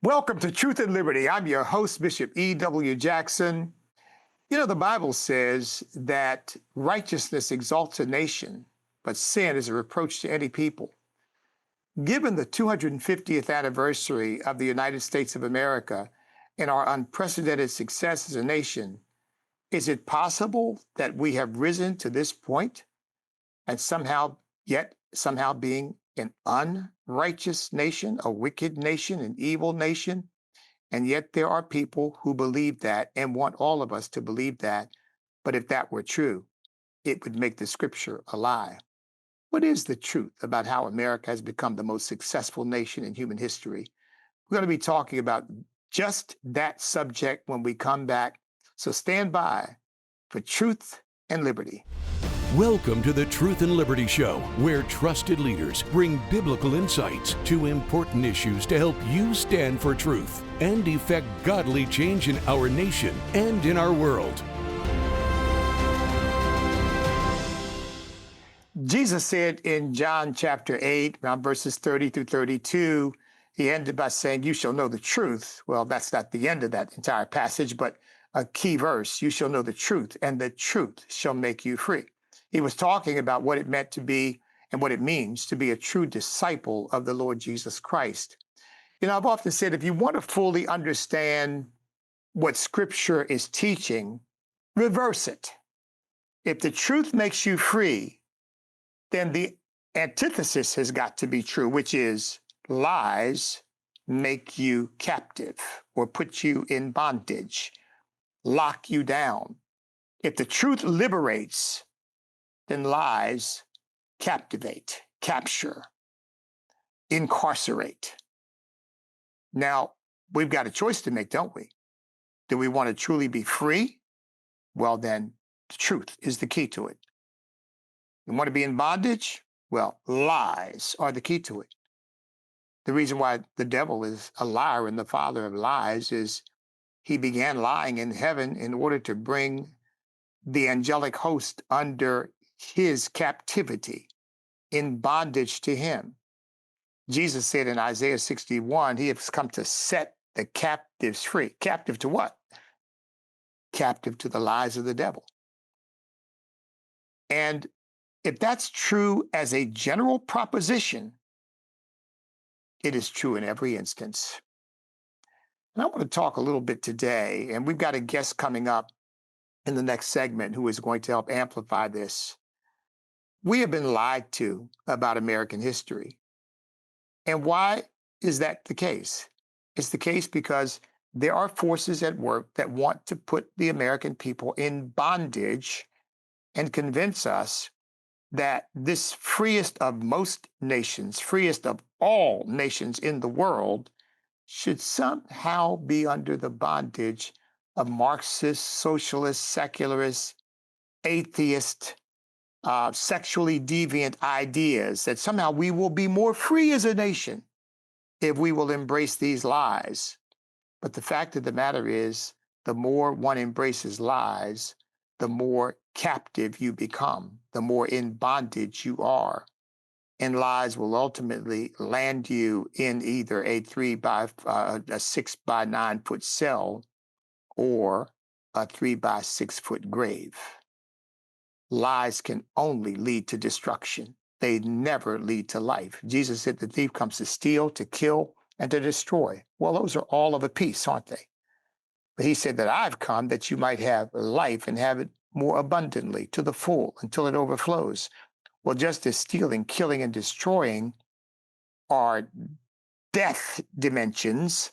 Welcome to Truth and Liberty. I'm your host, Bishop E.W. Jackson. You know, the Bible says that righteousness exalts a nation, but sin is a reproach to any people. Given the 250th anniversary of the United States of America and our unprecedented success as a nation, is it possible that we have risen to this point and somehow being an unrighteous nation, a wicked nation, an evil nation? And yet there are people who believe that and want all of us to believe that. But if that were true, it would make the scripture a lie. What is the truth about how America has become the most successful nation in human history? We're going to be talking about just that subject when we come back. So stand by for Truth and Liberty. Welcome to the Truth and Liberty Show, where trusted leaders bring biblical insights to important issues to help you stand for truth and effect godly change in our nation and in our world. Jesus said in John chapter 8, around verses 30 through 32, he ended by saying, "You shall know the truth." Well, that's not the end of that entire passage, but a key verse. You shall know the truth, and the truth shall make you free. He was talking about what it meant to be and what it means to be a true disciple of the Lord Jesus Christ. You know, I've often said if you want to fully understand what Scripture is teaching, reverse it. If the truth makes you free, then the antithesis has got to be true, which is lies make you captive or put you in bondage, lock you down. If the truth liberates, then lies captivate, capture, incarcerate. Now, we've got a choice to make, don't we? Do we want to truly be free? Well, then the truth is the key to it. You want to be in bondage? Well, lies are the key to it. The reason why the devil is a liar and the father of lies is he began lying in heaven in order to bring the angelic host under his captivity, in bondage to him. Jesus said in Isaiah 61, he has come to set the captives free. Captive to what? Captive to the lies of the devil. And if that's true as a general proposition, it is true in every instance. And I want to talk a little bit today, and we've got a guest coming up in the next segment who is going to help amplify this. We have been lied to about American history. And why is that the case? It's the case because there are forces at work that want to put the American people in bondage and convince us that this freest of most nations, freest of all nations in the world, should somehow be under the bondage of Marxist, socialist, secularist, atheist, sexually deviant ideas, that somehow we will be more free as a nation if we will embrace these lies. But the fact of the matter is, the more one embraces lies, the more captive you become, the more in bondage you are. And lies will ultimately land you in either a 6 by 9 foot cell or a 3 by 6 foot grave. Lies can only lead to destruction. They never lead to life. Jesus said the thief comes to steal, to kill, and to destroy. Well, those are all of a piece, aren't they? But he said that I've come that you might have life and have it more abundantly, to the full, until it overflows. Well, just as stealing, killing, and destroying are death dimensions,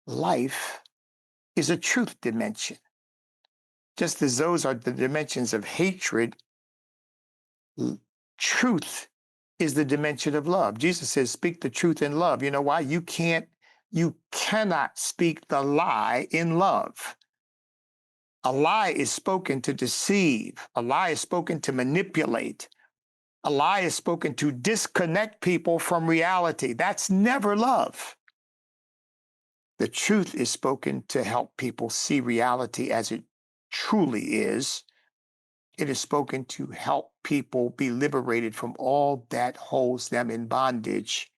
life is a truth dimension. Just as those are the dimensions of hatred, truth is the dimension of love. Jesus says, speak the truth in love. You know why? You cannot speak the lie in love. A lie is spoken to deceive. A lie is spoken to manipulate. A lie is spoken to disconnect people from reality. That's never love. The truth is spoken to help people see reality as it truly is. It is spoken to help people be liberated from all that holds them in bondage.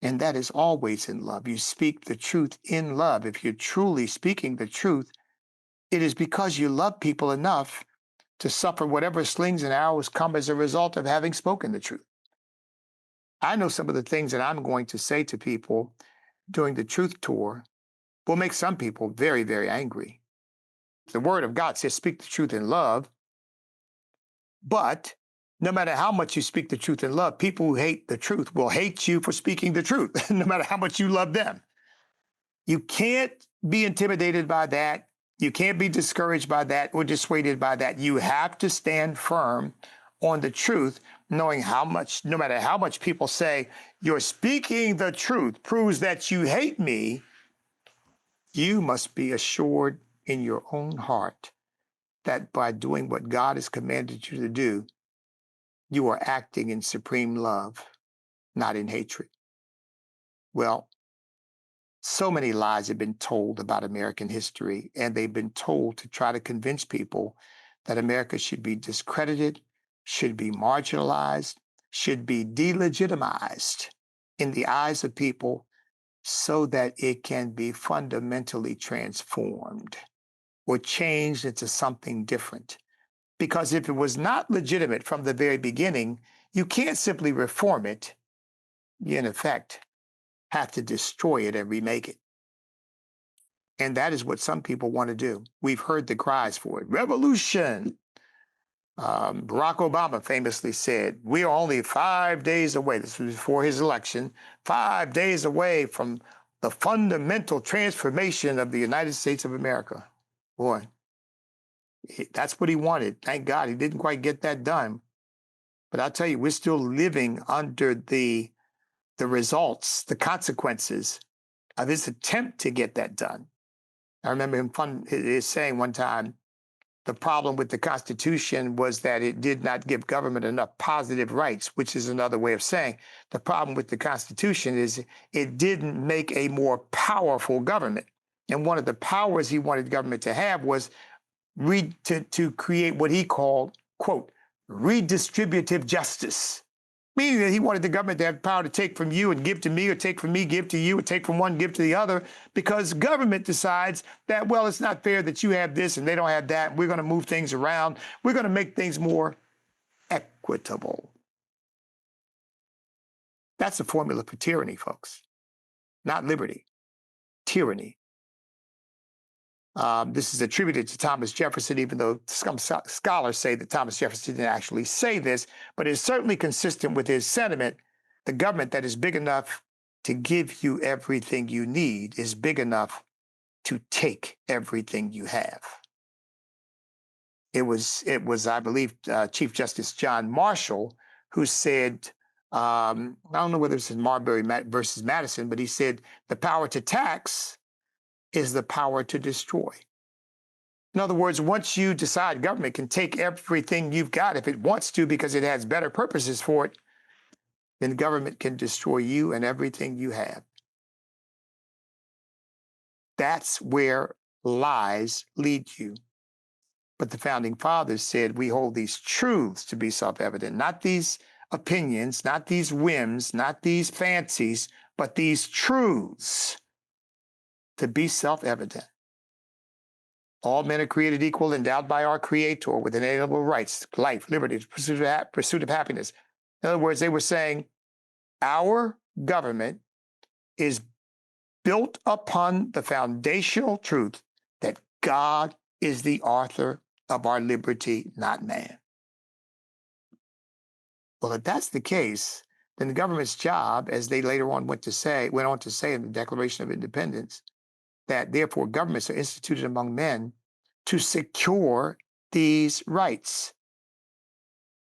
And that is always in love. You speak the truth in love. If you're truly speaking the truth, it is because you love people enough to suffer whatever slings and arrows come as a result of having spoken the truth. I know some of the things that I'm going to say to people during the truth tour will make some people very, very angry. The word of God says, speak the truth in love. But no matter how much you speak the truth in love, people who hate the truth will hate you for speaking the truth, no matter how much you love them. You can't be intimidated by that. You can't be discouraged by that or dissuaded by that. You have to stand firm on the truth, knowing how much, no matter how much people say, you're speaking the truth proves that you hate me, you must be assured in your own heart that by doing what God has commanded you to do, you are acting in supreme love, not in hatred. Well, so many lies have been told about American history, and they've been told to try to convince people that America should be discredited, should be marginalized, should be delegitimized in the eyes of people so that it can be fundamentally transformed or changed into something different. Because if it was not legitimate from the very beginning, you can't simply reform it. You, in effect, have to destroy it and remake it. And that is what some people want to do. We've heard the cries for it. Revolution. Barack Obama famously said, we are only 5 days away, this was before his election, 5 days away from the fundamental transformation of the United States of America. Boy, that's what he wanted. Thank God he didn't quite get that done. But I'll tell you, we're still living under the results, the consequences of his attempt to get that done. I remember him saying one time, the problem with the Constitution was that it did not give government enough positive rights, which is another way of saying the problem with the Constitution is it didn't make a more powerful government. And one of the powers he wanted government to have was to create what he called, quote, redistributive justice. Meaning that he wanted the government to have power to take from you and give to me, or take from me, give to you, or take from one, give to the other, because government decides that, well, it's not fair that you have this and they don't have that. We're going to move things around. We're going to make things more equitable. That's the formula for tyranny, folks. Not liberty, tyranny. This is attributed to Thomas Jefferson, even though some scholars say that Thomas Jefferson didn't actually say this, but it's certainly consistent with his sentiment. The government that is big enough to give you everything you need is big enough to take everything you have. It was, I believe, Chief Justice John Marshall who said, I don't know whether it's in Marbury versus Madison, but he said, the power to tax is the power to destroy. In other words, once you decide government can take everything you've got if it wants to because it has better purposes for it, then government can destroy you and everything you have. That's where lies lead you. But the founding fathers said we hold these truths to be self-evident, not these opinions, not these whims, not these fancies, but these truths to be self-evident. All men are created equal, endowed by our Creator with inalienable rights, life, liberty, pursuit of happiness. In other words, they were saying our government is built upon the foundational truth that God is the author of our liberty, not man. Well, if that's the case, then the government's job, as they later on went on to say in the Declaration of Independence, that therefore governments are instituted among men to secure these rights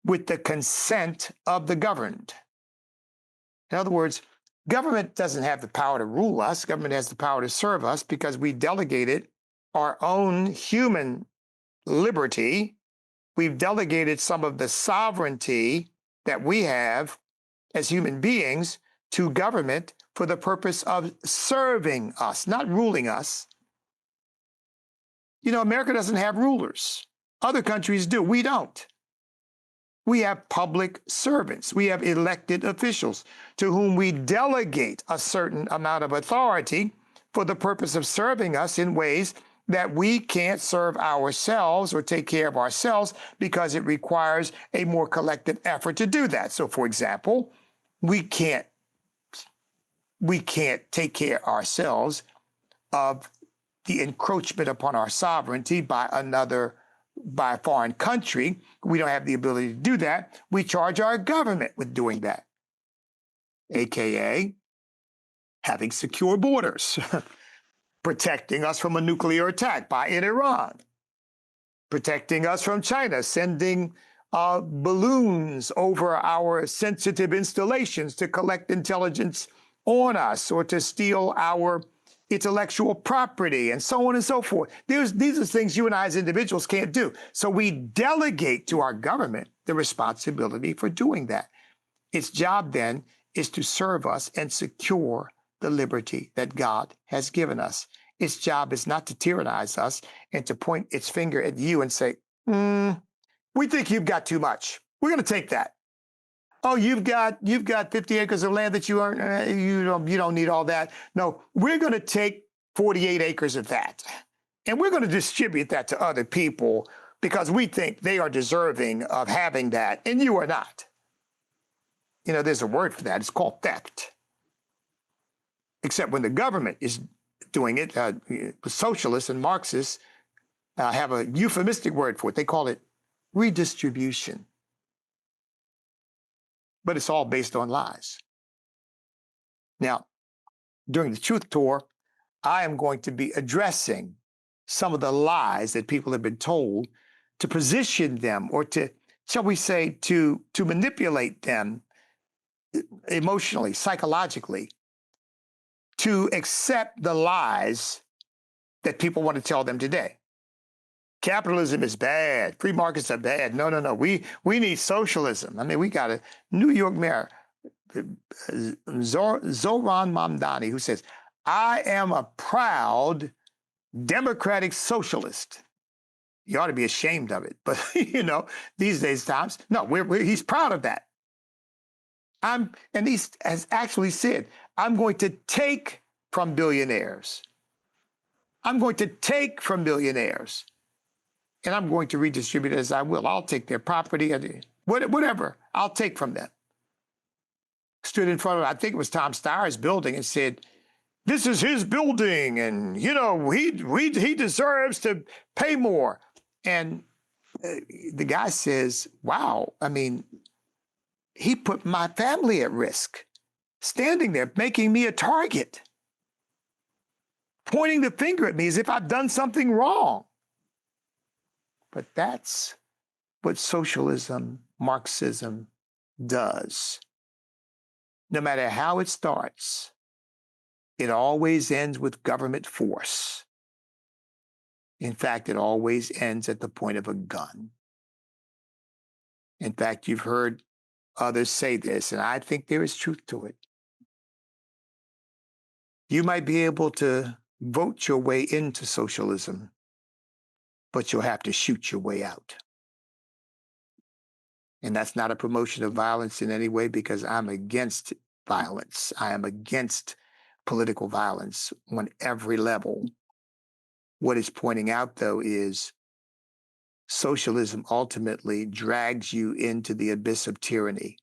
with the consent of the governed. In other words, government doesn't have the power to rule us. Government has the power to serve us because we delegated our own human liberty. We've delegated some of the sovereignty that we have as human beings to government for the purpose of serving us, not ruling us. You know, America doesn't have rulers. Other countries do. We don't. We have public servants. We have elected officials to whom we delegate a certain amount of authority for the purpose of serving us in ways that we can't serve ourselves or take care of ourselves because it requires a more collective effort to do that. So, for example, we can't take care ourselves of the encroachment upon our sovereignty by a foreign country. We don't have the ability to do that. We charge our government with doing that, AKA having secure borders, protecting us from a nuclear attack by Iran, protecting us from China, sending balloons over our sensitive installations to collect intelligence on us or to steal our intellectual property and so on and so forth. These are things you and I as individuals can't do. So we delegate to our government the responsibility for doing that. Its job then is to serve us and secure the liberty that God has given us. Its job is not to tyrannize us and to point its finger at you and say, we think you've got too much. We're going to take that. Oh, you've got 50 acres of land that you earn. You don't need all that. No, we're going to take 48 acres of that, and we're going to distribute that to other people because we think they are deserving of having that, and you are not. You know, there's a word for that. It's called theft. Except when the government is doing it, socialists and Marxists have a euphemistic word for it. They call it redistribution. But it's all based on lies. Now, during the Truth Tour, I am going to be addressing some of the lies that people have been told to position them or to, shall we say, to manipulate them emotionally, psychologically, to accept the lies that people want to tell them today. Capitalism is bad. Free markets are bad. No. We need socialism. I mean, we got a New York mayor, Zoran Mamdani, who says, I am a proud democratic socialist. You ought to be ashamed of it. But, you know, these days times, no, he's proud of that. And he has actually said, I'm going to take from billionaires. I'm going to take from billionaires. And I'm going to redistribute it as I will. I'll take their property, whatever. I'll take from them. Stood in front of, I think it was Tom Steyer's building, and said, "This is his building, and you know he deserves to pay more." And the guy says, "Wow, I mean, he put my family at risk, standing there, making me a target, pointing the finger at me as if I've done something wrong." But that's what socialism, Marxism does. No matter how it starts, it always ends with government force. In fact, it always ends at the point of a gun. In fact, you've heard others say this, and I think there is truth to it. You might be able to vote your way into socialism, but you'll have to shoot your way out. And that's not a promotion of violence in any way, because I'm against violence. I am against political violence on every level. What it's pointing out, though, is socialism ultimately drags you into the abyss of tyranny,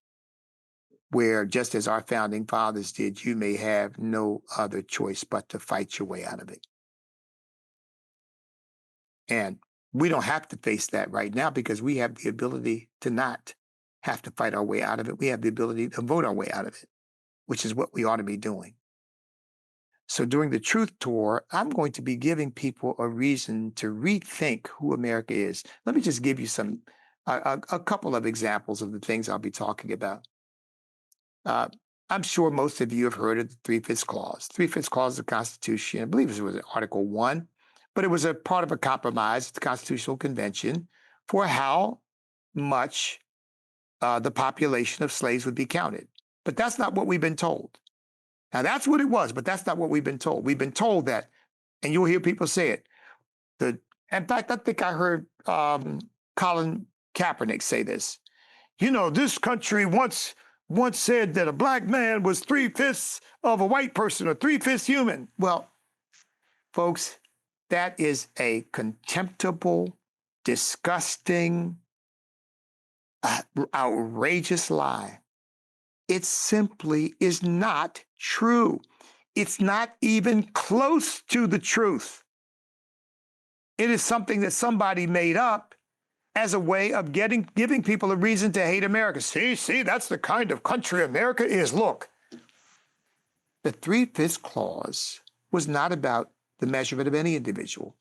where, just as our founding fathers did, you may have no other choice but to fight your way out of it. And we don't have to face that right now because we have the ability to not have to fight our way out of it. We have the ability to vote our way out of it, which is what we ought to be doing. So during the Truth Tour, I'm going to be giving people a reason to rethink who America is. Let me just give you a couple of examples of the things I'll be talking about. I'm sure most of you have heard of the Three-Fifths Clause. Three-Fifths Clause of the Constitution, I believe it was Article 1, but it was a part of a compromise at the Constitutional Convention for how much the population of slaves would be counted. But that's not what we've been told. Now, that's what it was, but that's not what we've been told. We've been told that, and you'll hear people say it. In fact, I think I heard Colin Kaepernick say this. you know, this country once said that a black man was 3/5 of a white person or 3/5 human. Well, folks, that is a contemptible, disgusting, outrageous lie. It simply is not true. It's not even close to the truth. It is something that somebody made up as a way of giving people a reason to hate America. See, that's the kind of country America is. Look, the 3/5 clause was not about the measurement of any individual.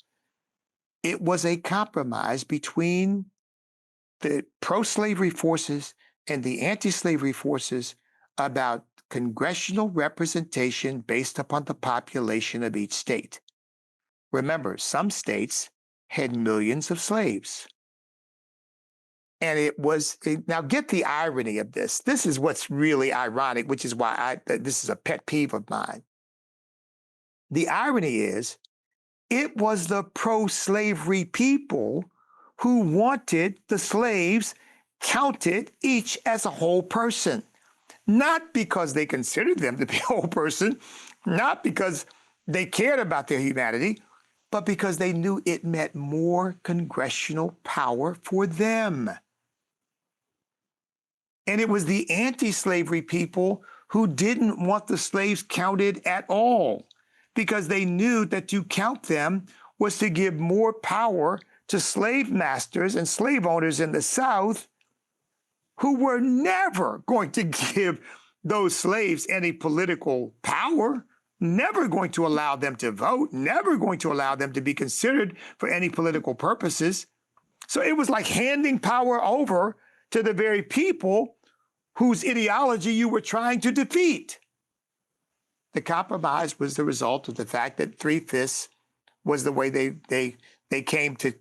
It was a compromise between the pro-slavery forces and the anti-slavery forces about congressional representation based upon the population of each state. Remember, some states had millions of slaves. And it was, now get the irony of this. This is what's really ironic, which is why this is a pet peeve of mine. The irony is, it was the pro-slavery people who wanted the slaves counted each as a whole person. Not because they considered them to be a whole person, not because they cared about their humanity, but because they knew it meant more congressional power for them. And it was the anti-slavery people who didn't want the slaves counted at all, because they knew that to count them was to give more power to slave masters and slave owners in the South, who were never going to give those slaves any political power, never going to allow them to vote, never going to allow them to be considered for any political purposes. So it was like handing power over to the very people whose ideology you were trying to defeat. The compromise was the result of the fact that 3/5 was the way they came to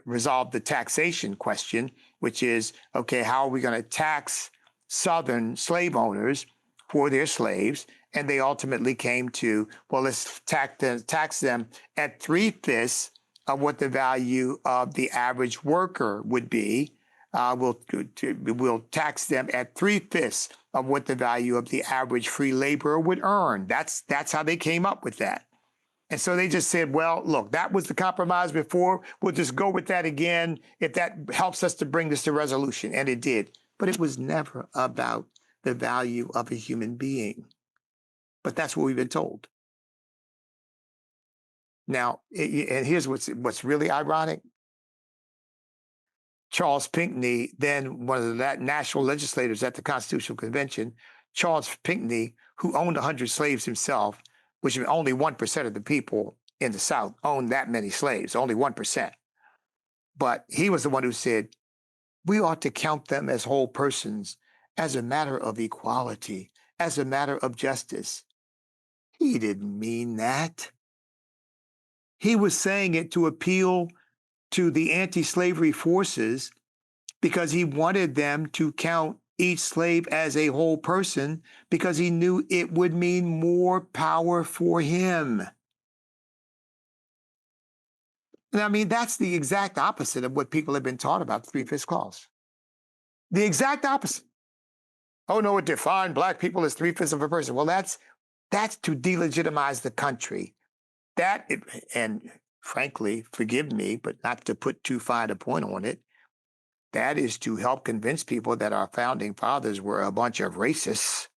resolve the taxation question, which is, okay, how are we going to tax Southern slave owners for their slaves? And they ultimately came to, well, let's tax them at 3/5 of what the value of the average worker would be. We'll tax them at 3/5 of what the value of the average free laborer would earn. That's how they came up with that. And so they just said, well, look, that was the compromise before. We'll just go with that again if that helps us to bring this to resolution. And it did. But it was never about the value of a human being. But that's what we've been told. Now, and here's what's really ironic. Charles Pinckney, then one of the national legislators at the Constitutional Convention, Charles Pinckney, who owned 100 slaves himself, which only 1% of the people in the South owned that many slaves, only 1%. But he was the one who said, we ought to count them as whole persons, as a matter of equality, as a matter of justice. He didn't mean that. He was saying it to appeal to the anti-slavery forces because he wanted them to count each slave as a whole person because he knew it would mean more power for him. And I mean, that's the exact opposite of what people have been taught about the 3/5 clause. The exact opposite. Oh, no, it defined black people as 3/5 of a person. Well, that's to delegitimize the country. And frankly, forgive me, but not to put too fine a point on it, that is to help convince people that our founding fathers were a bunch of racists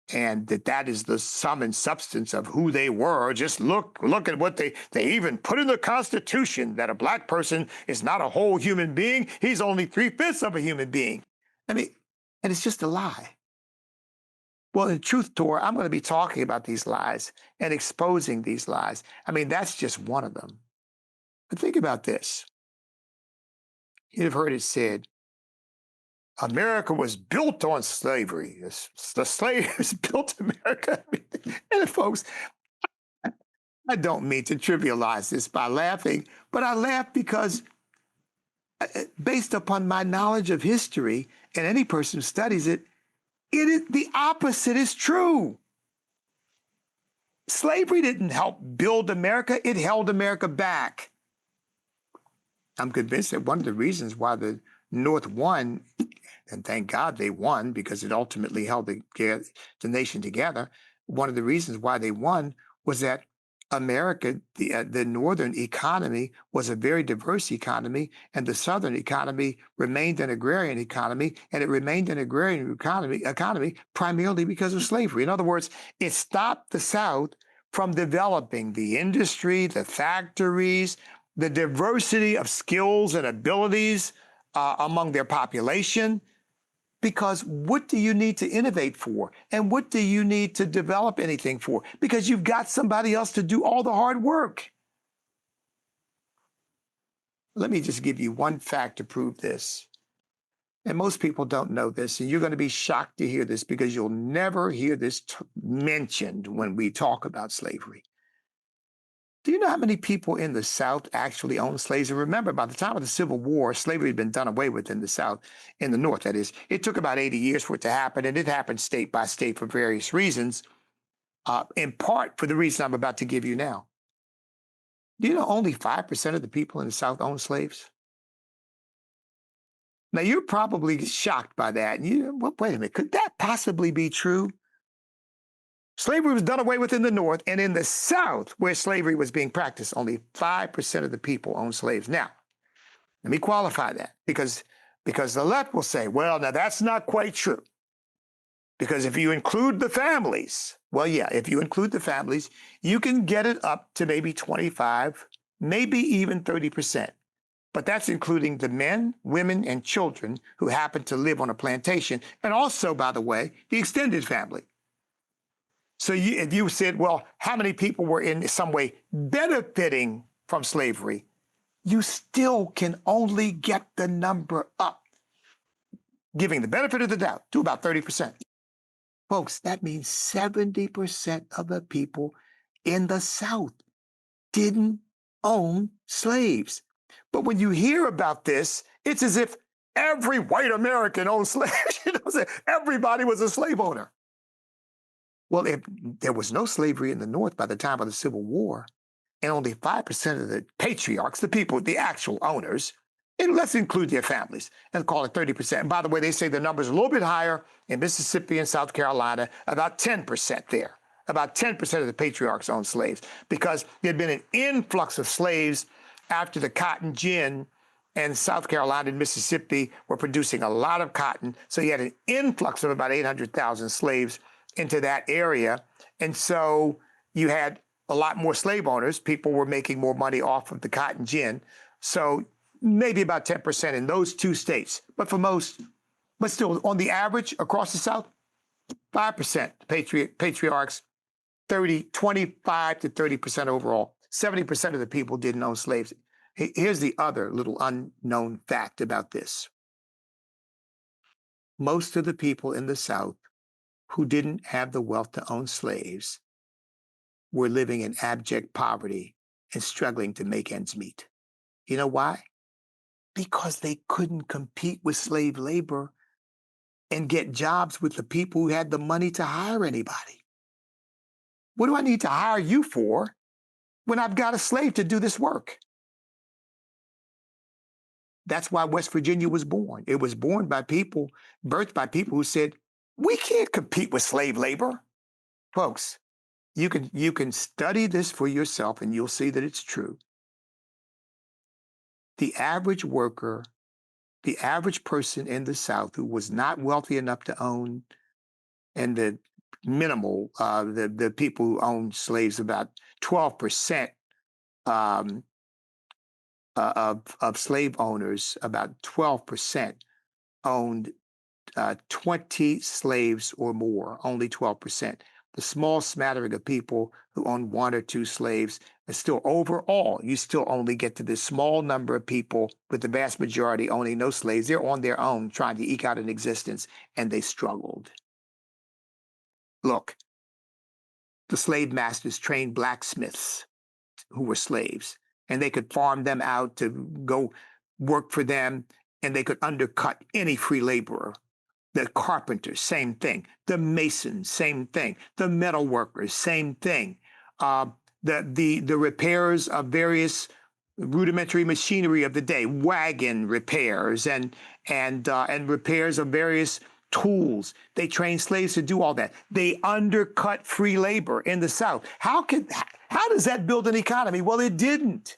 and that is the sum and substance of who they were. Just look at what they even put in the Constitution, that a black person is not a whole human being. He's only 3/5 of a human being. I mean, and it's just a lie. Well, in Truth Tour, I'm going to be talking about these lies and exposing these lies. I mean, that's just one of them. But think about this. You've heard it said, America was built on slavery. The slaves built America. And folks, I don't mean to trivialize this by laughing, but I laugh because based upon my knowledge of history, and any person who studies it, the opposite is true. Slavery didn't help build America, it held America back. I'm convinced that one of the reasons why the North won, and thank God they won because it ultimately held the nation together. One of the reasons why they won was that America, the northern economy, was a very diverse economy, and the southern economy remained an agrarian economy, and it remained an agrarian economy primarily because of slavery. In other words, it stopped the South from developing the industry, the factories, the diversity of skills and abilities among their population. Because what do you need to innovate for? And what do you need to develop anything for? Because you've got somebody else to do all the hard work. Let me just give you one fact to prove this. And most people don't know this, and you're going to be shocked to hear this because you'll never hear this mentioned when we talk about slavery. Do you know how many people in the South actually owned slaves? And remember, by the time of the Civil War, slavery had been done away with in the South, in the North, that is. It took about 80 years for it to happen, and it happened state by state for various reasons, in part for the reason I'm about to give you now. Do you know only 5% of the people in the South owned slaves? Now, you're probably shocked by that. Well, wait a minute, could that possibly be true? Slavery was done away with in the North, and in the South, where slavery was being practiced, only 5% of the people owned slaves. Now, let me qualify that because the left will say, well, now that's not quite true. Because if you include the families, well, yeah, if you include the families, you can get it up to maybe 25, maybe even 30%. But that's including the men, women, and children who happen to live on a plantation, and also, by the way, the extended family. So if you said, well, how many people were in some way benefiting from slavery, you still can only get the number up, giving the benefit of the doubt to about 30%. Folks, that means 70% of the people in the South didn't own slaves. But when you hear about this, it's as if every white American owned slaves. Everybody was a slave owner. Well, if there was no slavery in the North by the time of the Civil War, and only 5% of the patriarchs, the people, the actual owners, and let's include their families and call it 30%. And by the way, they say the number's a little bit higher in Mississippi and South Carolina, about 10% there. About 10% of the patriarchs owned slaves because there'd been an influx of slaves after the cotton gin, and South Carolina and Mississippi were producing a lot of cotton. So you had an influx of about 800,000 slaves into that area. And so you had a lot more slave owners. People were making more money off of the cotton gin. So maybe about 10% in those two states. But for most, but still on the average across the South, 5% patriarchs, 25 to 30% overall. 70% of the people didn't own slaves. Here's the other little unknown fact about this. Most of the people in the South who didn't have the wealth to own slaves were living in abject poverty and struggling to make ends meet. You know why? Because they couldn't compete with slave labor and get jobs with the people who had the money to hire anybody. What do I need to hire you for when I've got a slave to do this work? That's why West Virginia was born. It was born by people, birthed by people who said, we can't compete with slave labor. Folks, you can study this for yourself and you'll see that it's true. The average worker, the average person in the South who was not wealthy enough to own, and the minimal, the people who owned slaves, about 12% of slave owners, about 12% owned 20 slaves or more, only 12%. The small smattering of people who own one or two slaves, and still overall, you still only get to this small number of people, with the vast majority owning no slaves. They're on their own trying to eke out an existence, and they struggled. Look, the slave masters trained blacksmiths who were slaves, and they could farm them out to go work for them, and they could undercut any free laborer. The carpenters, same thing. The masons, same thing. The metal workers, same thing. The repairers of various rudimentary machinery of the day, wagon repairs and repairs of various tools. They trained slaves to do all that. They undercut free labor in the South. How does that build an economy? Well, it didn't.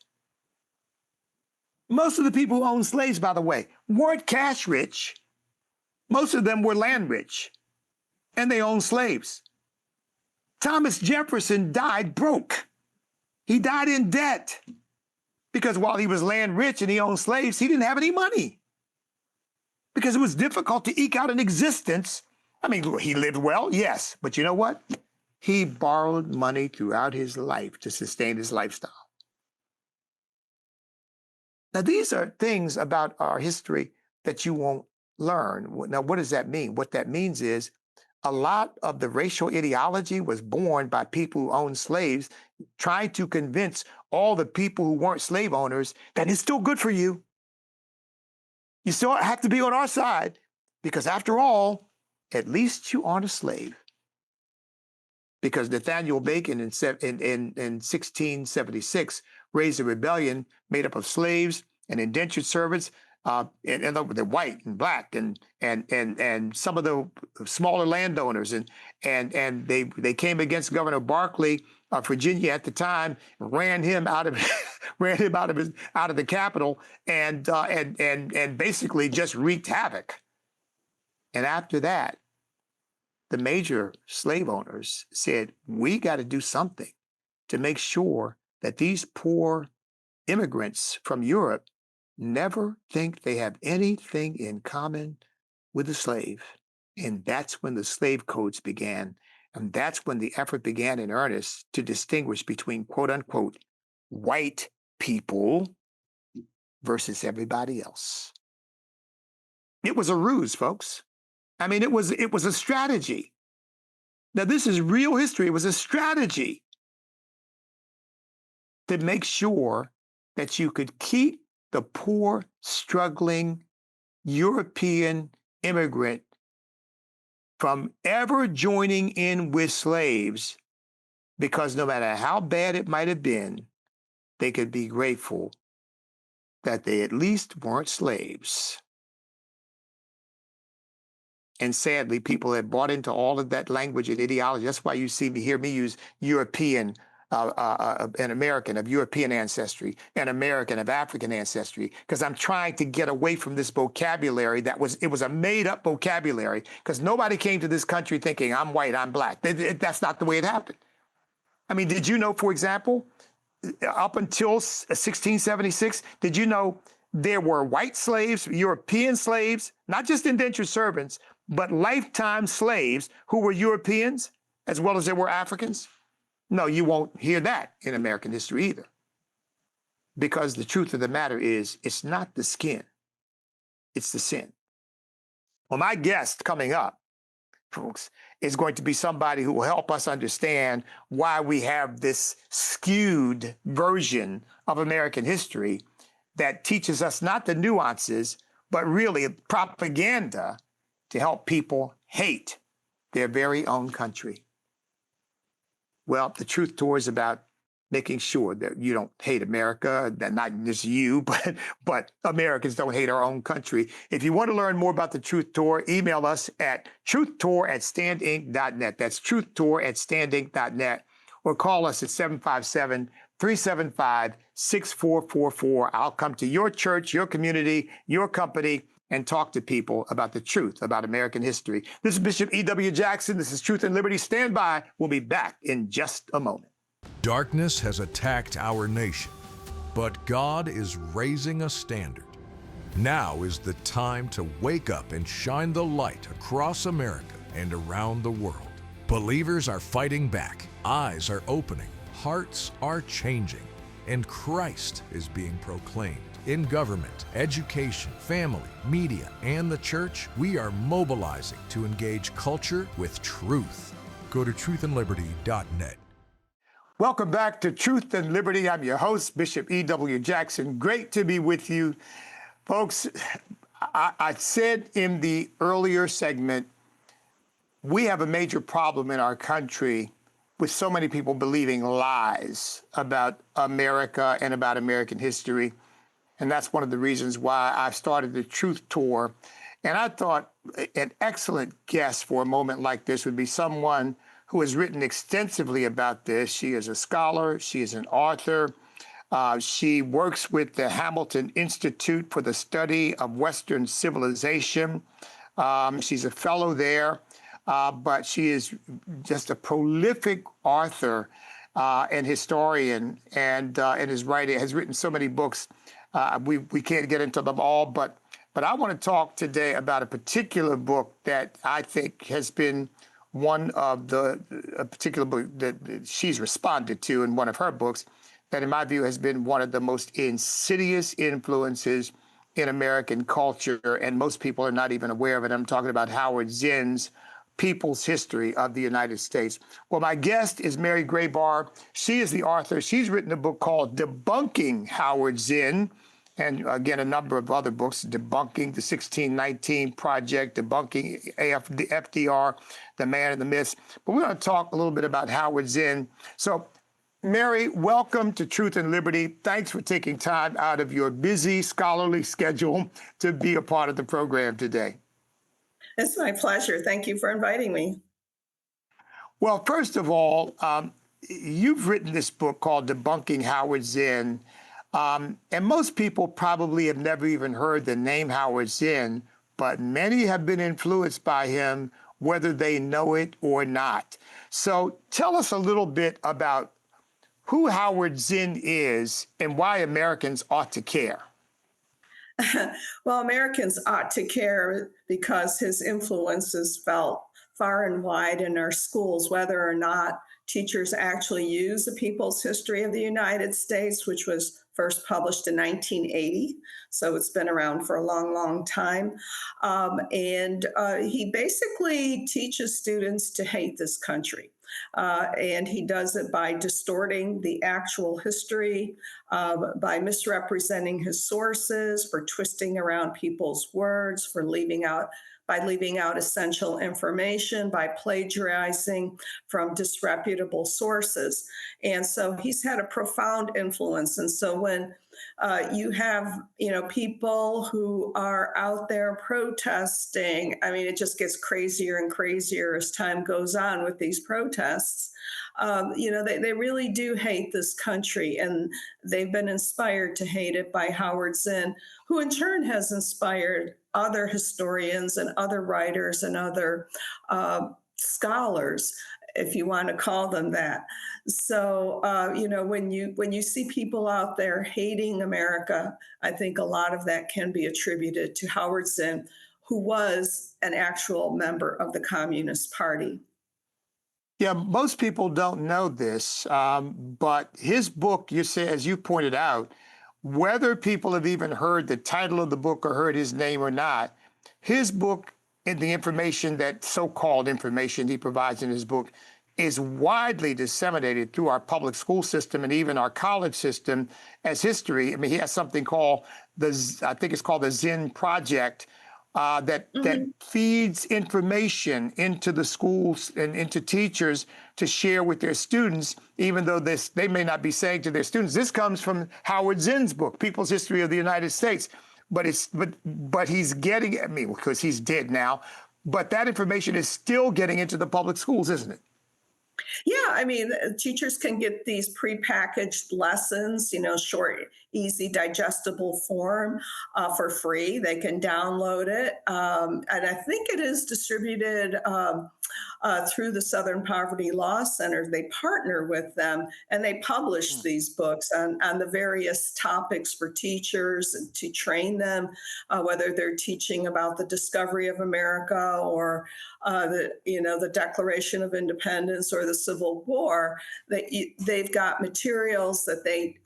Most of the people who owned slaves, by the way, weren't cash rich. Most of them were land rich, and they owned slaves. Thomas Jefferson died broke. He died in debt because while he was land rich and he owned slaves, he didn't have any money because it was difficult to eke out an existence. I mean, he lived well, yes, but you know what? He borrowed money throughout his life to sustain his lifestyle. Now, these are things about our history that you won't learn. Now, what does that mean? What that means is a lot of the racial ideology was born by people who owned slaves, trying to convince all the people who weren't slave owners that it's still good for you. You still have to be on our side because, after all, at least you aren't a slave. Because Nathaniel Bacon in 1676 raised a rebellion made up of slaves and indentured servants, and they're white and black and some of the smaller landowners, and they came against Governor Barclay of Virginia at the time, ran him out of the capital, and basically just wreaked havoc. And after that, the major slave owners said, we got to do something to make sure that these poor immigrants from Europe never think they have anything in common with the slave. And that's when the slave codes began. And that's when the effort began in earnest to distinguish between, quote unquote, white people versus everybody else. It was a ruse, folks. I mean, it was a strategy. Now, this is real history. It was a strategy to make sure that you could keep the poor, struggling European immigrant from ever joining in with slaves, because no matter how bad it might have been, they could be grateful that they at least weren't slaves. And sadly, people have bought into all of that language and ideology. That's why you hear me use European, an American of European ancestry, an American of African ancestry, because I'm trying to get away from this vocabulary it was a made-up vocabulary, because nobody came to this country thinking, I'm white, I'm black. That's not the way it happened. I mean, did you know, for example, up until 1676, did you know there were white slaves, European slaves, not just indentured servants, but lifetime slaves who were Europeans as well as there were Africans? No, you won't hear that in American history either. Because the truth of the matter is, it's not the skin, it's the sin. Well, my guest coming up, folks, is going to be somebody who will help us understand why we have this skewed version of American history that teaches us not the nuances, but really propaganda to help people hate their very own country. Well, the Truth Tour is about making sure that you don't hate America, that not just you, but Americans don't hate our own country. If you want to learn more about the Truth Tour, email us at truthtour@standinc.net. That's truthtour@standinc.net, or call us at 757-375-6444. I'll come to your church, your community, your company, and talk to people about the truth about American history. This is Bishop E.W. Jackson. This is Truth and Liberty. Stand by. We'll be back in just a moment. Darkness has attacked our nation, but God is raising a standard. Now is the time to wake up and shine the light across America and around the world. Believers are fighting back, eyes are opening, hearts are changing, and Christ is being proclaimed. In government, education, family, media, and the church, we are mobilizing to engage culture with truth. Go to truthandliberty.net. Welcome back to Truth and Liberty. I'm your host, Bishop E.W. Jackson. Great to be with you. Folks, I said in the earlier segment, we have a major problem in our country with so many people believing lies about America and about American history. And that's one of the reasons why I started the Truth Tour. And I thought an excellent guest for a moment like this would be someone who has written extensively about this. She is a scholar, she is an author. She works with the Hamilton Institute for the Study of Western Civilization. She's a fellow there, but she is just a prolific author and historian, and is writing, has written so many books. We can't get into them all, but I want to talk today about a particular book that I think has been one of a particular book that she's responded to in one of her books, that in my view has been one of the most insidious influences in American culture, and most people are not even aware of it. I'm talking about Howard Zinn's People's History of the United States. Well, my guest is Mary Grabar. She is the author. She's written a book called Debunking Howard Zinn, and again, a number of other books, Debunking the 1619 Project, Debunking FDR, The Man and the Myths. But we're going to talk a little bit about Howard Zinn. So, Mary, welcome to Truth and Liberty. Thanks for taking time out of your busy scholarly schedule to be a part of the program today. It's my pleasure. Thank you for inviting me. Well, first of all, you've written this book called Debunking Howard Zinn, and most people probably have never even heard the name Howard Zinn, but many have been influenced by him, whether they know it or not. So tell us a little bit about who Howard Zinn is and why Americans ought to care. Well, Americans ought to care because his influence is felt far and wide in our schools, whether or not teachers actually use the People's History of the United States, which was first published in 1980. So it's been around for a long, long time. And he basically teaches students to hate this country. And he does it by distorting the actual history, by misrepresenting his sources, for twisting around people's words, for leaving out essential information, by plagiarizing from disreputable sources. And so he's had a profound influence. And so when you have, people who are out there protesting, I mean, it just gets crazier and crazier as time goes on with these protests. They really do hate this country, and they've been inspired to hate it by Howard Zinn, who in turn has inspired other historians and other writers and other scholars, if you want to call them that. So, when you see people out there hating America, I think a lot of that can be attributed to Howard Zinn, who was an actual member of the Communist Party. Yeah, most people don't know this, but his book, you say, as you pointed out, whether people have even heard the title of the book or heard his name or not, his book and the information, that so-called information he provides in his book, is widely disseminated through our public school system and even our college system as history. I mean, he has something called I think it's called the Zinn Project, that feeds information into the schools and into teachers to share with their students, even though they may not be saying to their students. This comes from Howard Zinn's book, People's History of the United States. But he's getting, I mean, because he's dead now, but that information is still getting into the public schools, isn't it? Yeah, I mean, teachers can get these prepackaged lessons, short, easy, digestible form for free. They can download it. And I think it is distributed through the Southern Poverty Law Center. They partner with them, and they publish these books on the various topics for teachers and to train them, whether they're teaching about the discovery of America or the Declaration of Independence or the Civil War. They've got materials that they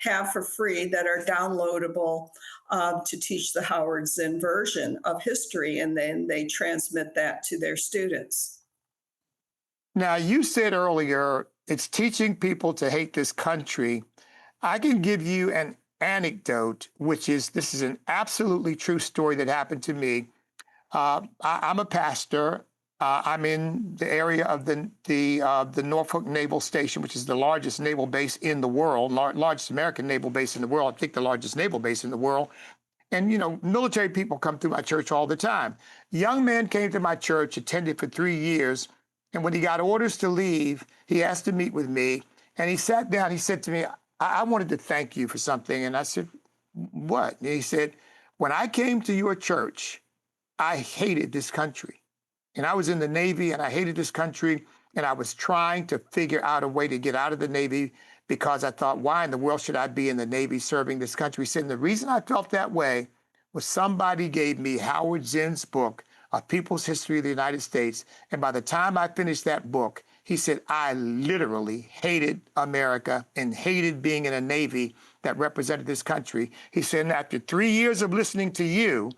have for free that are downloadable to teach the Howard Zinn version of history, and then they transmit that to their students. Now, you said earlier, it's teaching people to hate this country. I can give you an anecdote, this is an absolutely true story that happened to me. I'm a pastor. I'm in the area of the Norfolk Naval Station, which is the largest naval base in the world, largest American naval base in the world. I think the largest naval base in the world. And, military people come through my church all the time. Young man came to my church, attended for 3 years. And when he got orders to leave, he asked to meet with me. And he sat down. He said to me, I wanted to thank you for something. And I said, what? And he said, when I came to your church, I hated this country. And I was in the Navy and I hated this country. And I was trying to figure out a way to get out of the Navy because I thought, why in the world should I be in the Navy serving this country? He said, and the reason I felt that way was somebody gave me Howard Zinn's book, A People's History of the United States. And by the time I finished that book, he said, I literally hated America and hated being in a Navy that represented this country. He said, and after 3 years of listening to you,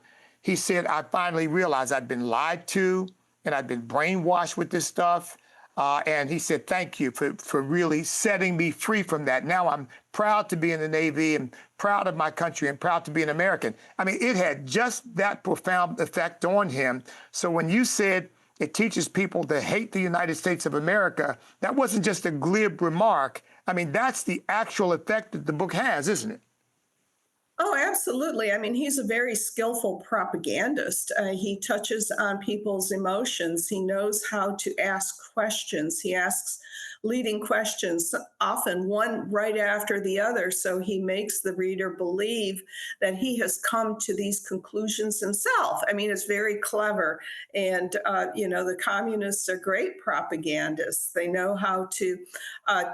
he said, I finally realized I'd been lied to and I'd been brainwashed with this stuff. And he said, thank you for really setting me free from that. Now I'm proud to be in the Navy and proud of my country and proud to be an American. I mean, it had just that profound effect on him. So when you said it teaches people to hate the United States of America, that wasn't just a glib remark. I mean, that's the actual effect that the book has, isn't it? Oh, absolutely. I mean, he's a very skillful propagandist. He touches on people's emotions. He knows how to ask questions. He asks leading questions, often one right after the other. So he makes the reader believe that he has come to these conclusions himself. I mean, it's very clever. And, the communists are great propagandists. They know how to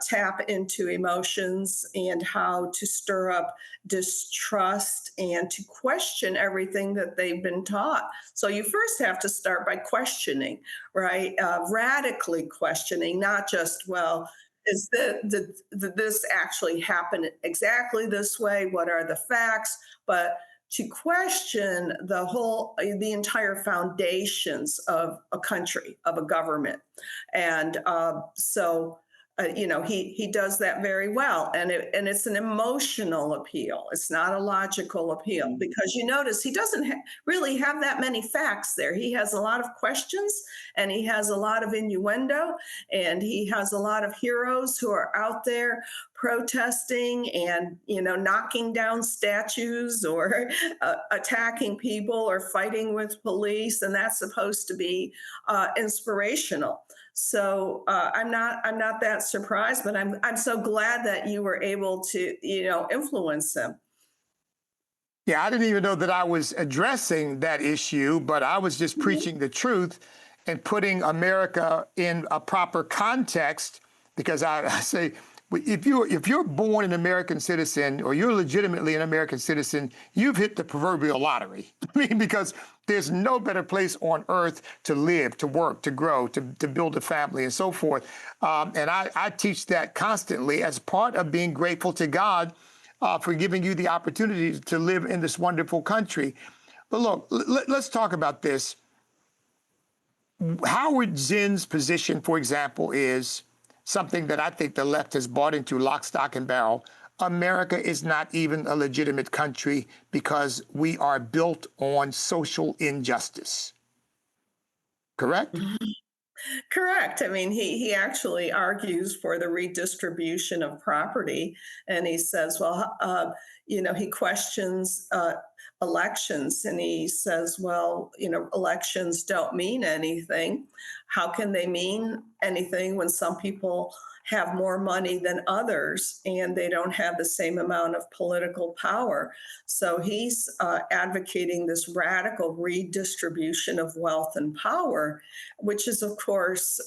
tap into emotions and how to stir up distrust and to question everything that they've been taught. So you first have to start by questioning, right? Radically questioning, not just, well, is this actually happen exactly this way? What are the facts? But to question the entire foundations of a country, of a government. And he does that very well, and it's an emotional appeal. It's not a logical appeal because you notice he doesn't really have that many facts there. He has a lot of questions, and he has a lot of innuendo, and he has a lot of heroes who are out there protesting and knocking down statues or attacking people or fighting with police, and that's supposed to be inspirational. So I'm not that surprised, but I'm so glad that you were able to influence him. Yeah, I didn't even know that I was addressing that issue, but I was just preaching the truth and putting America in a proper context because I say, if you're born an American citizen or you're legitimately an American citizen, you've hit the proverbial lottery. I mean, because there's no better place on earth to live, to work, to grow, to build a family and so forth. And I teach that constantly as part of being grateful to God for giving you the opportunity to live in this wonderful country. But look, let's talk about this. Howard Zinn's position, for example, is something that I think the left has bought into lock, stock, and barrel. America is not even a legitimate country because we are built on social injustice. Correct? Correct. I mean, he actually argues for the redistribution of property, and he says, well, he questions elections, and he says, well, elections don't mean anything. How can they mean anything when some people have more money than others and they don't have the same amount of political power? So he's advocating this radical redistribution of wealth and power, which is, of course,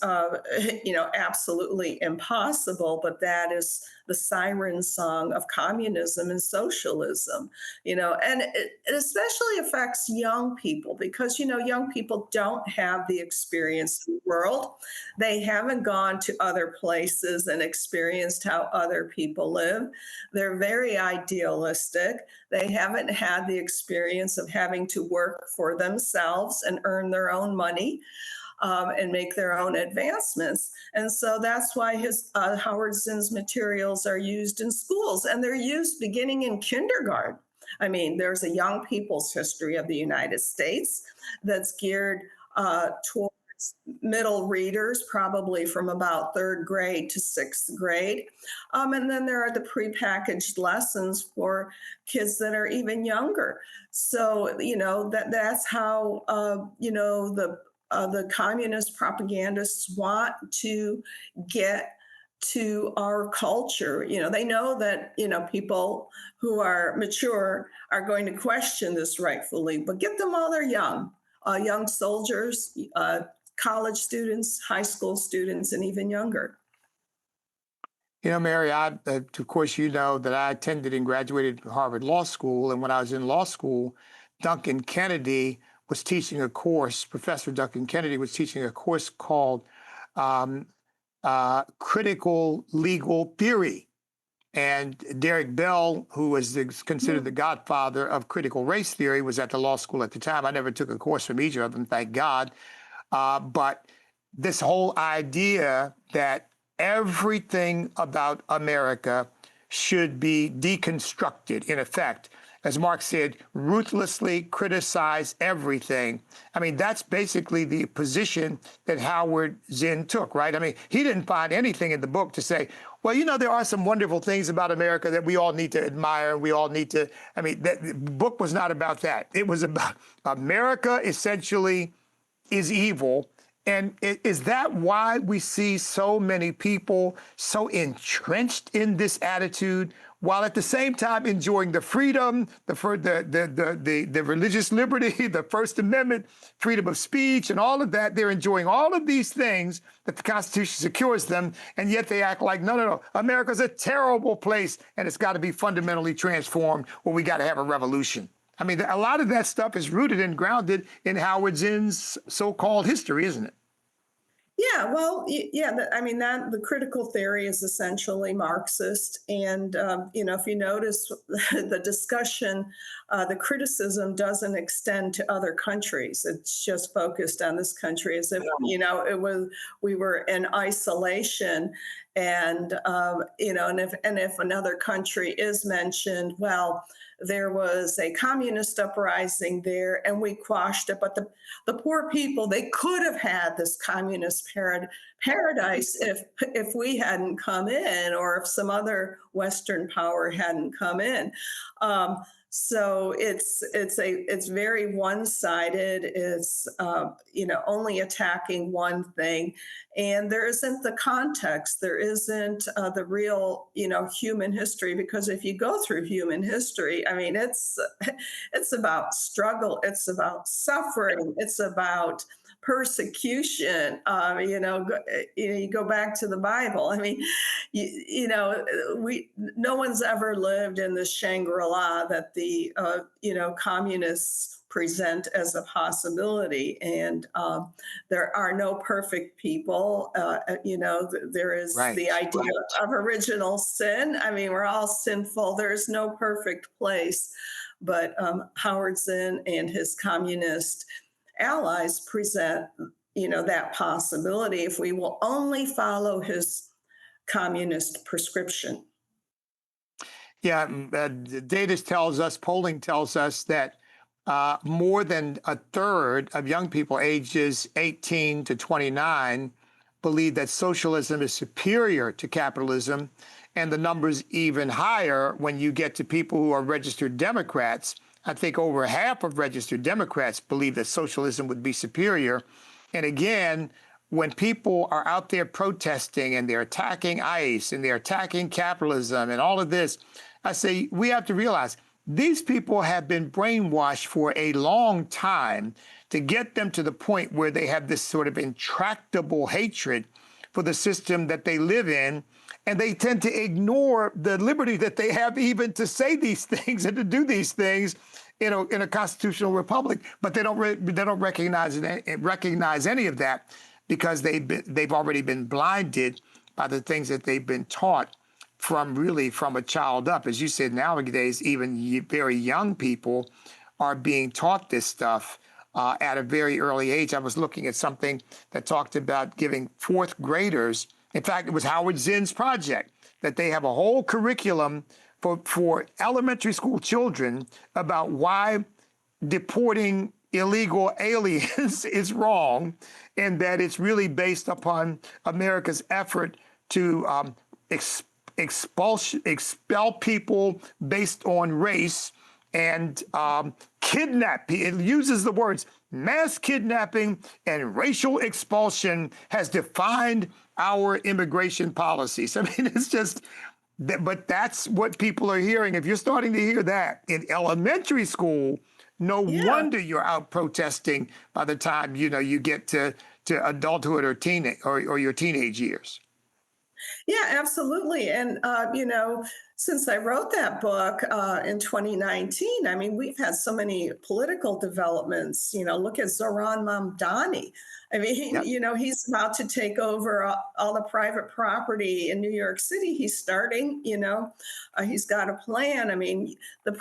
absolutely impossible, but that is the siren song of communism and socialism, and it especially affects young people because, young people don't have the experience of the world. They haven't gone to other places and experienced how other people live. They're very idealistic. They haven't had the experience of having to work for themselves and earn their own money. And make their own advancements. And so that's why Howard Zinn's materials are used in schools, and they're used beginning in kindergarten. I mean, there's a young people's history of the United States that's geared toward middle readers, probably from about third grade to sixth grade. And then there are the prepackaged lessons for kids that are even younger. So, that's how, the communist propagandists want to get to our culture. They know that, people who are mature are going to question this rightfully, but get them while they're young soldiers, college students, high school students, and even younger. Mary, of course, you know that I attended and graduated Harvard Law School. And when I was in law school, Duncan Kennedy was teaching a course, Professor Duncan Kennedy was teaching a course called um, Critical Legal Theory. And Derek Bell, who was considered the godfather of critical race theory, was at the law school at the time. I never took a course from either of them, thank God. But this whole idea that everything about America should be deconstructed, in effect, as Marx said, ruthlessly criticize everything. I mean, that's basically the position that Howard Zinn took, right? I mean, he didn't find anything in the book to say, well, there are some wonderful things about America that we all need to admire. We all need to, the book was not about that. It was about America essentially is evil. And is that why we see so many people so entrenched in this attitude, while at the same time enjoying the freedom, the religious liberty, the First Amendment, freedom of speech, and all of that? They're enjoying all of these things that the Constitution secures them, and yet they act like, no, America's a terrible place, and it's got to be fundamentally transformed, or we got to have a revolution. I mean, a lot of that stuff is rooted and grounded in Howard Zinn's so-called history, isn't it? Yeah, well, the critical theory is essentially Marxist. And, if you notice the discussion, the criticism doesn't extend to other countries. It's just focused on this country as if, we were in isolation. And, and if another country is mentioned, well, there was a communist uprising there and we quashed it. But the poor people, they could have had this communist paradise if we hadn't come in, or if some other Western power hadn't come in. So it's very one-sided. It's only attacking one thing, and there isn't the context. There isn't the real human history, because if you go through human history, it's about struggle, it's about suffering, it's about persecution. You go back to the Bible. No one's ever lived in the Shangri-La that the communists present as a possibility. And there are no perfect people. There is the idea of original sin. We're all sinful. There's no perfect place. But Howard Zinn and his communist allies present, that possibility if we will only follow his communist prescription. Yeah, data tells us, polling tells us that more than a third of young people ages 18 to 29 believe that socialism is superior to capitalism, and the number's even higher when you get to people who are registered Democrats. I think over half of registered Democrats believe that socialism would be superior. And again, when people are out there protesting and they're attacking ICE and they're attacking capitalism and all of this, I say we have to realize these people have been brainwashed for a long time to get them to the point where they have this sort of intractable hatred for the system that they live in. And they tend to ignore the liberty that they have even to say these things and to do these things in a constitutional republic. But they don't recognize any of that, because they've already been blinded by the things that they've been taught from a child up. As you said, nowadays, even very young people are being taught this stuff at a very early age. I was looking at something that talked about giving fourth graders, in fact, it was Howard Zinn's project, that they have a whole curriculum for elementary school children about why deporting illegal aliens is wrong, and that it's really based upon America's effort to expel people based on race and kidnap. It uses the words mass kidnapping and racial expulsion has defined our immigration policies. I mean, it's just, but that's what people are hearing. If you're starting to hear that in elementary school, no Yeah. wonder you're out protesting by the time you get to adulthood or or your teenage years. Yeah, absolutely. And, since I wrote that book in 2019, I mean, we've had so many political developments. Look at Zoran Mamdani. I mean, Yep. he's about to take over all the private property in New York City. He's starting, he's got a plan. I mean, the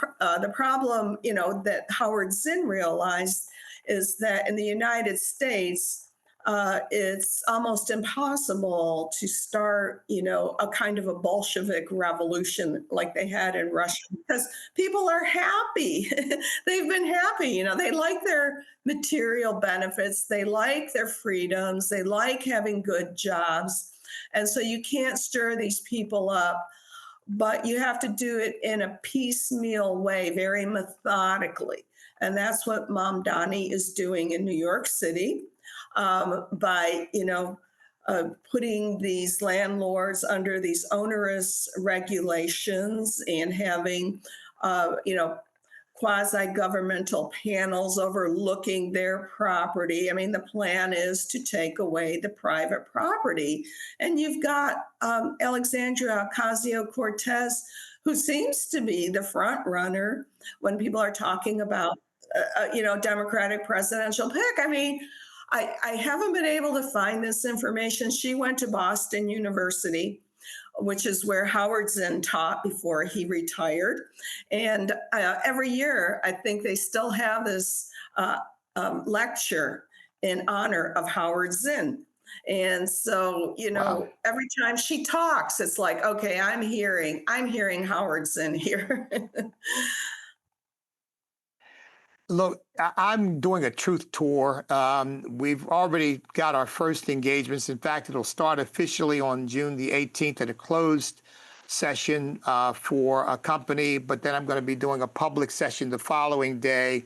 problem, that Howard Zinn realized is that in the United States, it's almost impossible to start, a kind of a Bolshevik revolution like they had in Russia because people are happy. They've been happy. They like their material benefits, they like their freedoms, they like having good jobs. And so you can't stir these people up, but you have to do it in a piecemeal way, very methodically. And that's what Mamdani is doing in New York City by, putting these landlords under these onerous regulations and having, quasi-governmental panels overlooking their property. I mean, the plan is to take away the private property. And you've got Alexandria Ocasio-Cortez, who seems to be the front runner when people are talking about, Democratic presidential pick. I mean, I haven't been able to find this information. She went to Boston University, which is where Howard Zinn taught before he retired. And every year, I think they still have this lecture in honor of Howard Zinn. And so, Wow. every time she talks, it's like, okay, I'm hearing Howard Zinn here. Look, I'm doing a truth tour. We've already got our first engagements. In fact, it'll start officially on June the 18th at a closed session for a company, but then I'm going to be doing a public session the following day.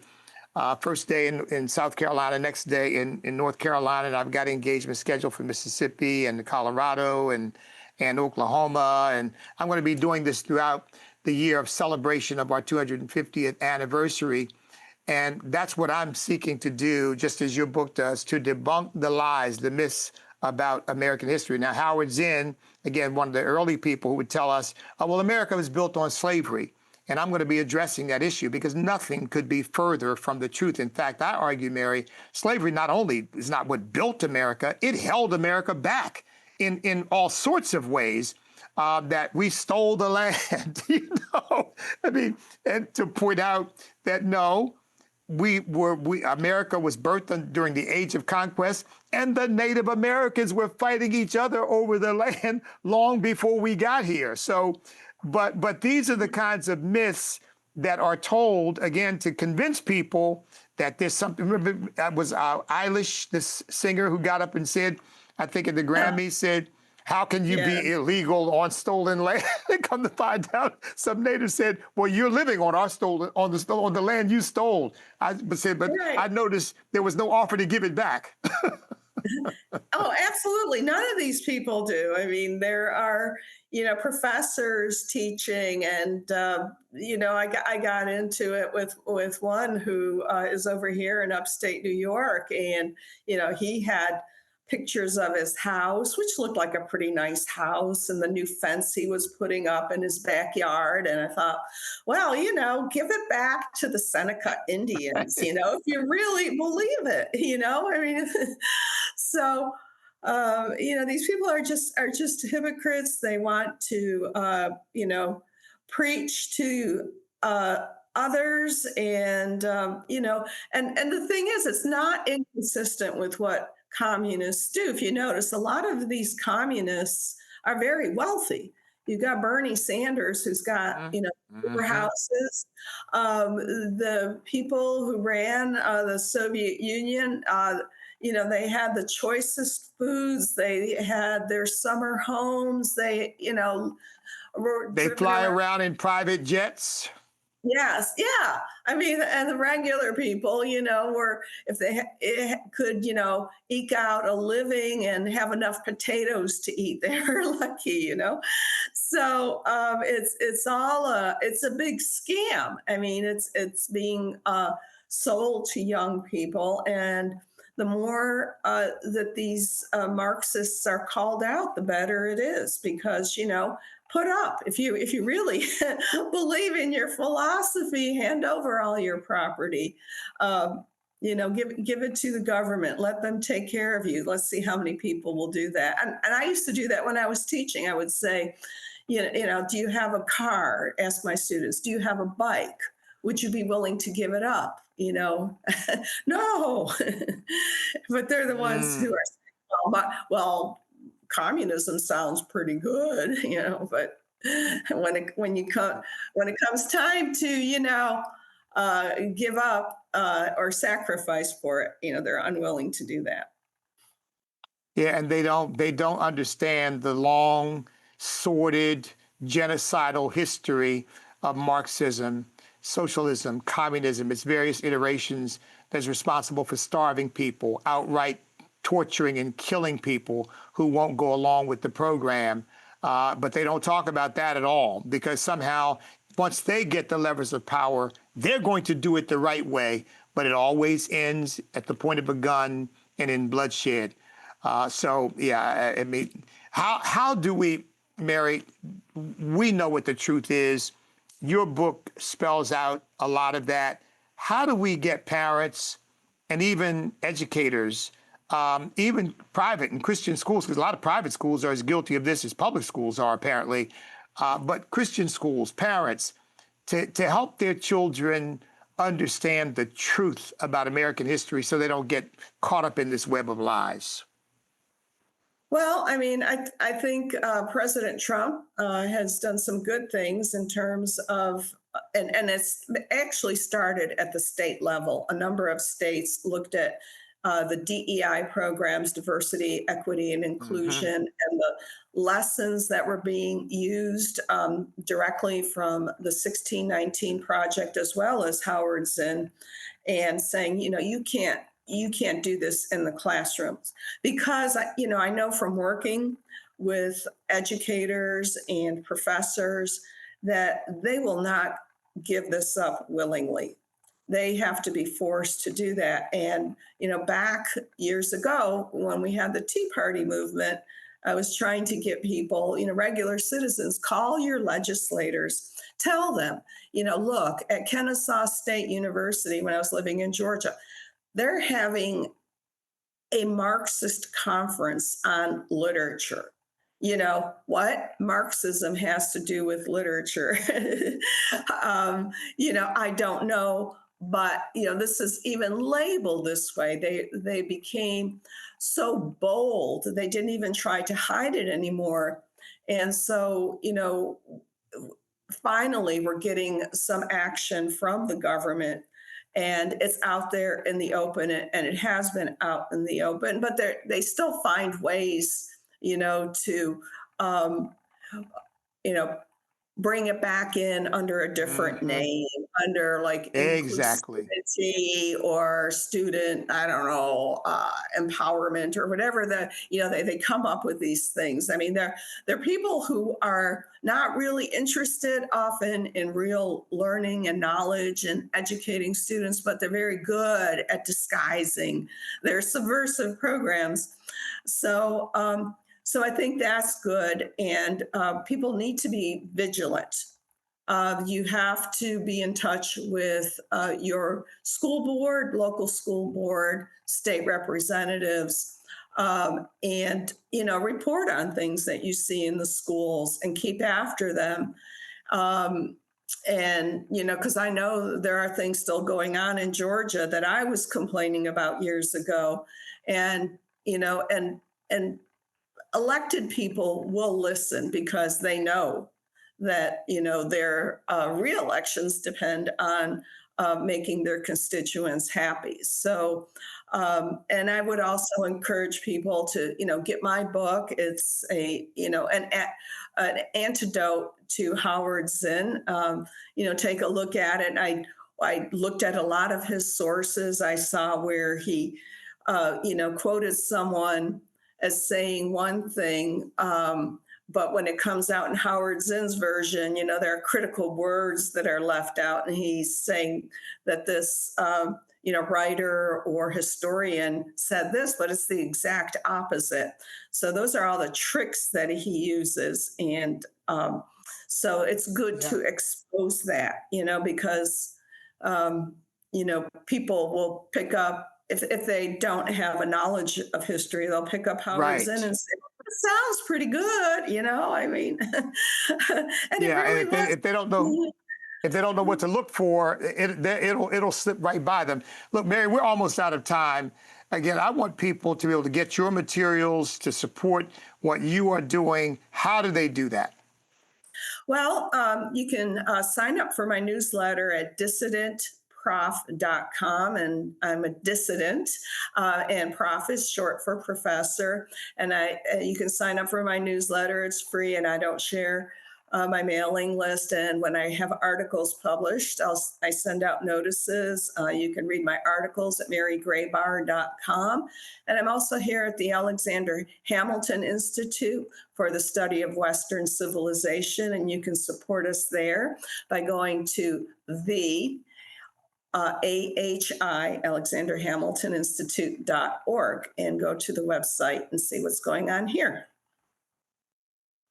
First day in South Carolina, next day in North Carolina, and I've got engagement scheduled for Mississippi and Colorado and Oklahoma. And I'm going to be doing this throughout the year of celebration of our 250th anniversary. And that's what I'm seeking to do, just as your book does, to debunk the lies, the myths about American history. Now, Howard Zinn, again, one of the early people who would tell us, oh, well, America was built on slavery. And I'm going to be addressing that issue because nothing could be further from the truth. In fact, I argue, Mary, slavery not only is not what built America, it held America back in all sorts of ways. That we stole the land, I mean, and to point out that no, America was birthed during the Age of Conquest, and the Native Americans were fighting each other over the land long before we got here. So, but these are the kinds of myths that are told, again, to convince people that there's something. Remember, that was Eilish, this singer who got up and said, I think at the Grammys, said, how can you be illegal on stolen land? Come to find out, some natives said, "Well, you're living on our on the land you stole." But Right. I noticed there was no offer to give it back. Oh, absolutely. None of these people do. I mean, there are, professors teaching, and I got into it with one who is over here in upstate New York, and he had pictures of his house, which looked like a pretty nice house, and the new fence he was putting up in his backyard. And I thought, well, give it back to the Seneca Indians, if you really believe it, I mean, so, these people are just hypocrites. They want to, preach to others, and and the thing is, it's not inconsistent with what communists do. If you notice, a lot of these communists are very wealthy. You've got Bernie Sanders, who's got, super Mm-hmm. houses. The people who ran the Soviet Union, they had the choicest foods. They had their summer homes. They, were They driven fly around. around in private jets. Yes, yeah. I mean, and the regular people, were if they could, eke out a living and have enough potatoes to eat, they were lucky. So it's a big scam. I mean, it's being sold to young people, and the more that these Marxists are called out, the better it is, because put up if you really believe in your philosophy, hand over all your property. Give it to the government, let them take care of you. Let's see how many people will do that. And I used to do that when I was teaching. I would say, do you have a car? Ask my students. Do you have a bike? Would you be willing to give it up? No. But they're the ones who Mm. are saying, well, communism sounds pretty good, but when it comes time to give up or sacrifice for it, they're unwilling to do that. Yeah, and they don't understand the long, sordid, genocidal history of Marxism, socialism, communism, its various iterations that's responsible for starving people, outright torturing and killing people who won't go along with the program. But they don't talk about that at all, because somehow once they get the levers of power, they're going to do it the right way, but it always ends at the point of a gun and in bloodshed. So yeah, I mean, how do we, Mary? We know what the truth is. Your book spells out a lot of that. How do we get parents and even educators, even private and Christian schools, because a lot of private schools are as guilty of this as public schools are, apparently, but Christian schools, parents, to help their children understand the truth about American history so they don't get caught up in this web of lies? Well, I mean, I think President Trump has done some good things in terms of, and it's actually started at the state level. A number of states looked at the DEI programs, diversity, equity, and Mm-hmm. inclusion, and the lessons that were being used directly from the 1619 Project, as well as Howard Zinn, and saying, you can't do this in the classrooms, because I know from working with educators and professors that they will not give this up willingly. They have to be forced to do that. And back years ago when we had the Tea Party movement, I was trying to get people, regular citizens, call your legislators, tell them, look, at Kennesaw State University, when I was living in Georgia, they're having a Marxist conference on literature. What Marxism has to do with literature? I don't know, but this is even labeled this way. They became so bold, they didn't even try to hide it anymore. And so, finally, we're getting some action from the government, and it's out there in the open, and it has been out in the open, but they still find ways, to, um, you know, bring it back in under a different Mm-hmm. name, under like Exactly. inclusivity or student, I don't know, empowerment or whatever. They come up with these things. I mean, they're people who are not really interested often in real learning and knowledge and educating students, but they're very good at disguising their subversive programs. So, so I think that's good, and people need to be vigilant. You have to be in touch with your school board, local school board, state representatives, and report on things that you see in the schools and keep after them. And because I know there are things still going on in Georgia that I was complaining about years ago, and and elected people will listen because they know that, their re-elections depend on making their constituents happy. So, and I would also encourage people to, get my book. It's an antidote to Howard Zinn. Take a look at it. I looked at a lot of his sources. I saw where he, quoted someone as saying one thing, but when it comes out in Howard Zinn's version, there are critical words that are left out, and he's saying that this, writer or historian said this, but it's the exact opposite. So those are all the tricks that he uses, and so it's good Yeah. to expose that, because people will pick up if they don't have a knowledge of history, they'll pick up Howard Zinn Right. and say, well, that sounds pretty good, I mean, and it Yeah. And really was. if they don't know what to look for, it'll slip right by them. Look, Mary, we're almost out of time. Again, I want people to be able to get your materials to support what you are doing. How do they do that? Well, you can sign up for my newsletter at dissidentprof.com, and I'm a dissident, and prof is short for professor. And you can sign up for my newsletter. It's free, and I don't share my mailing list. And when I have articles published, I send out notices. You can read my articles at marygrabar.com. And I'm also here at the Alexander Hamilton Institute for the Study of Western Civilization. And you can support us there by going to the AHI, Alexander Hamilton Institute.org, and go to the website and see what's going on here.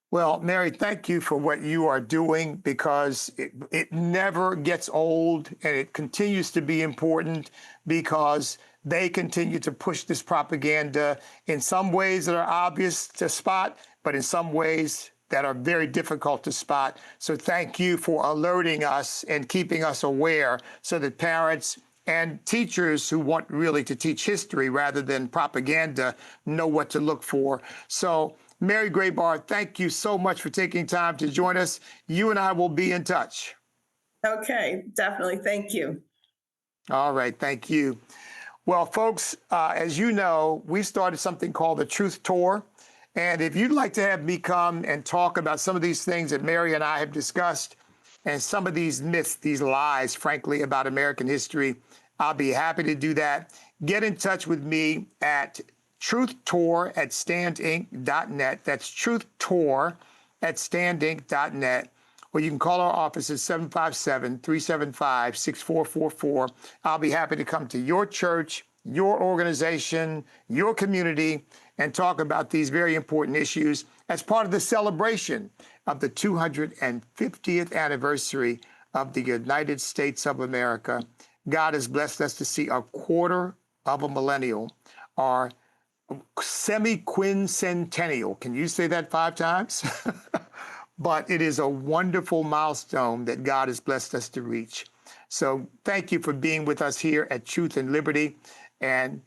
Well, Mary, thank you for what you are doing, because it never gets old, and it continues to be important because they continue to push this propaganda in some ways that are obvious to spot, but in some ways that are very difficult to spot. So thank you for alerting us and keeping us aware so that parents and teachers who want really to teach history rather than propaganda know what to look for. So Mary Grabar, thank you so much for taking time to join us. You and I will be in touch. Okay, definitely. Thank you. All right, thank you. Well, folks, as you know, we started something called the Truth Tour. And if you'd like to have me come and talk about some of these things that Mary and I have discussed, and some of these myths, these lies, frankly, about American history, I'll be happy to do that. Get in touch with me at truthtour@standinc.net. That's truthtour@standinc.net. Or you can call our office at 757-375-6444. I'll be happy to come to your church, your organization, your community, and talk about these very important issues as part of the celebration of the 250th anniversary of the United States of America. God has blessed us to see a quarter of a millennial, or semi-quincentennial. Can you say that 5 times? But it is a wonderful milestone that God has blessed us to reach. So thank you for being with us here at Truth and Liberty, and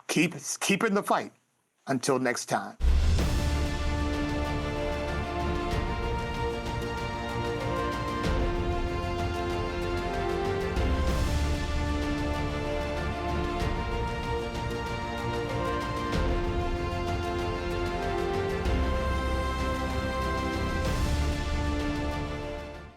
keep in the fight. Until next time.